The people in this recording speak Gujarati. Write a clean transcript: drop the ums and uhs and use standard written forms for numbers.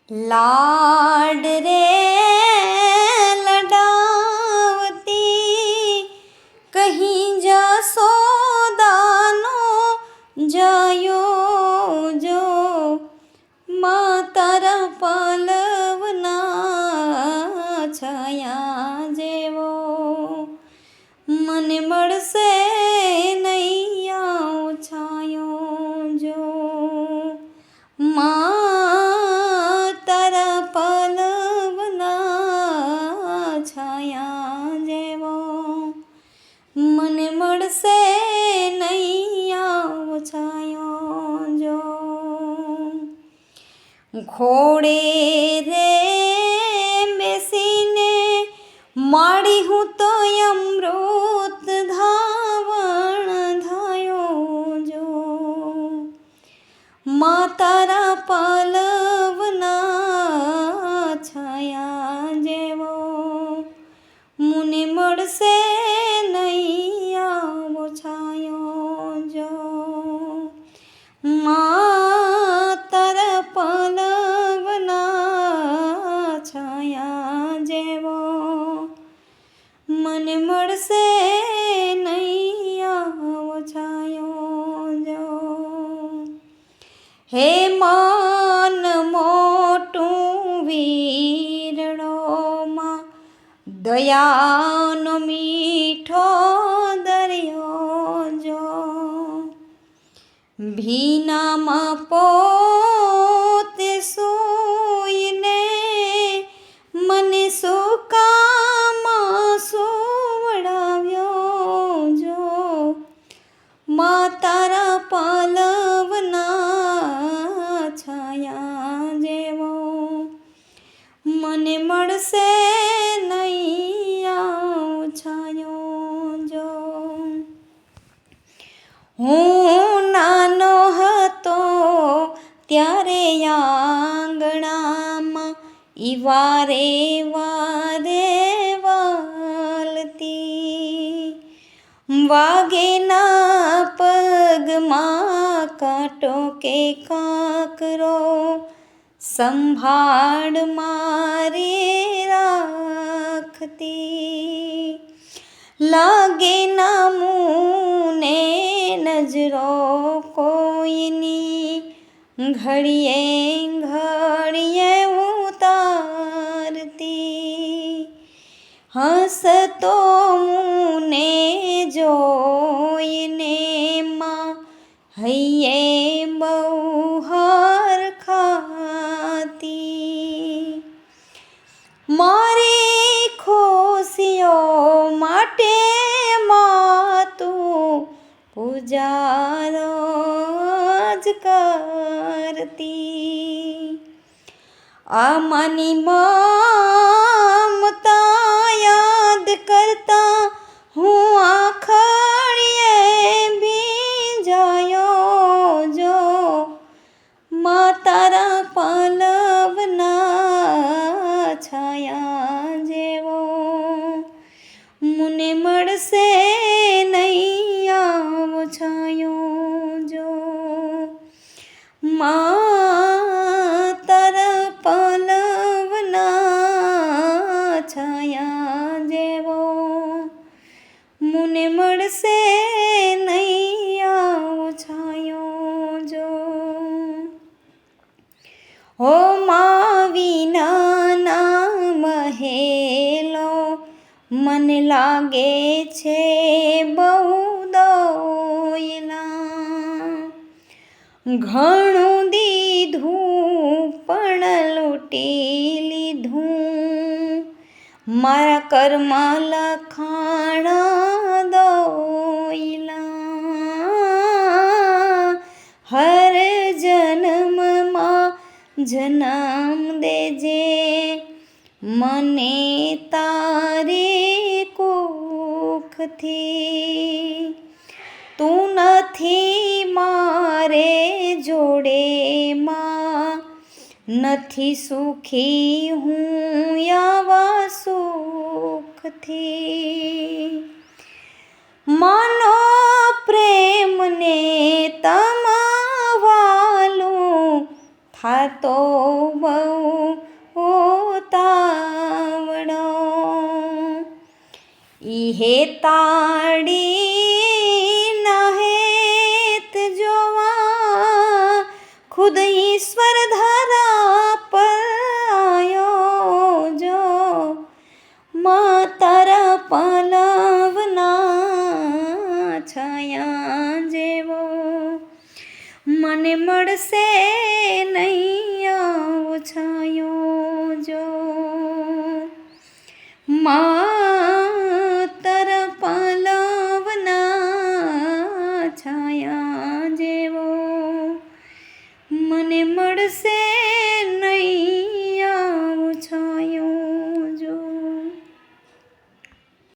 લાડ રે લડાવતી કહી જશોદાનો જયો જો મા તારા પલવના છાયા જેવો મને મળશે નૈયા છાયો જો મા તારા પલવના છાયા જેવો મને મળશે નૈયા છાયો જો ઘોડે રે બેસીને માડી હું તો અમૃત ધાવણ થયો જો મા તારા પલવના છાયા જેવો મને મળશે નૈયા છાયો જો મા તારા પલવના છાયા જેવો મને મળશે નૈયા છાયો જો હે મન મોટું વીરડોમાં દયાનો મીઠો દરિયો જો ભીનામાં પોતે સૂઈને મને સુકામાં સુવડાવ્યો જો મા તારા પલવના છાયા જેવો મને મળશે નૈયા છાયો જો હું નાનો હતો ત્યારે આંગણામાં ઈ વારે વારે વાલતી વાગેના પગમાં કાંટો કે કાંકરો સંભાળ મારી રાખતી લાગે ના મુને નજરો કોઈની ઘડીએ ઘડીએ ઉતારતી હસતો મુને જોઈને માં હૈયે બહુ હરખાતી મારી ખુશીઓ માટે માં તું પૂજારો જ કરતી આ માની મમતા યાદ કરતા હું આખડીએ ભીંજાયો જો મા તારા પલવના છાયા જેવો મને મળશે નૈયા છાયો જો મા તારા પલવના છાયા જેવો મને મળશે નૈયા છાયો જો હો મા વિનાના મહેલો મને લાગે છે બહુ દોયલા ઘણું દીધું પણ લૂંટી લીધું મારા કર્મા લખાણા દોયલા હર જન્મમાં જન્મ દેજે મને તારી કુખથી તું નથી મારે જોડે માં નથી સુખી હું આવા સુખથી માનો પ્રેમને તમાવાલું થાતો બહુ તાવડો ઈહે તાળી નહેત જોવા ખુદ ઈશ્વર ધરા પર આયો જો માતર પલવના છાયા જેવો મને મળશે નહીં આવો છાયો જો મા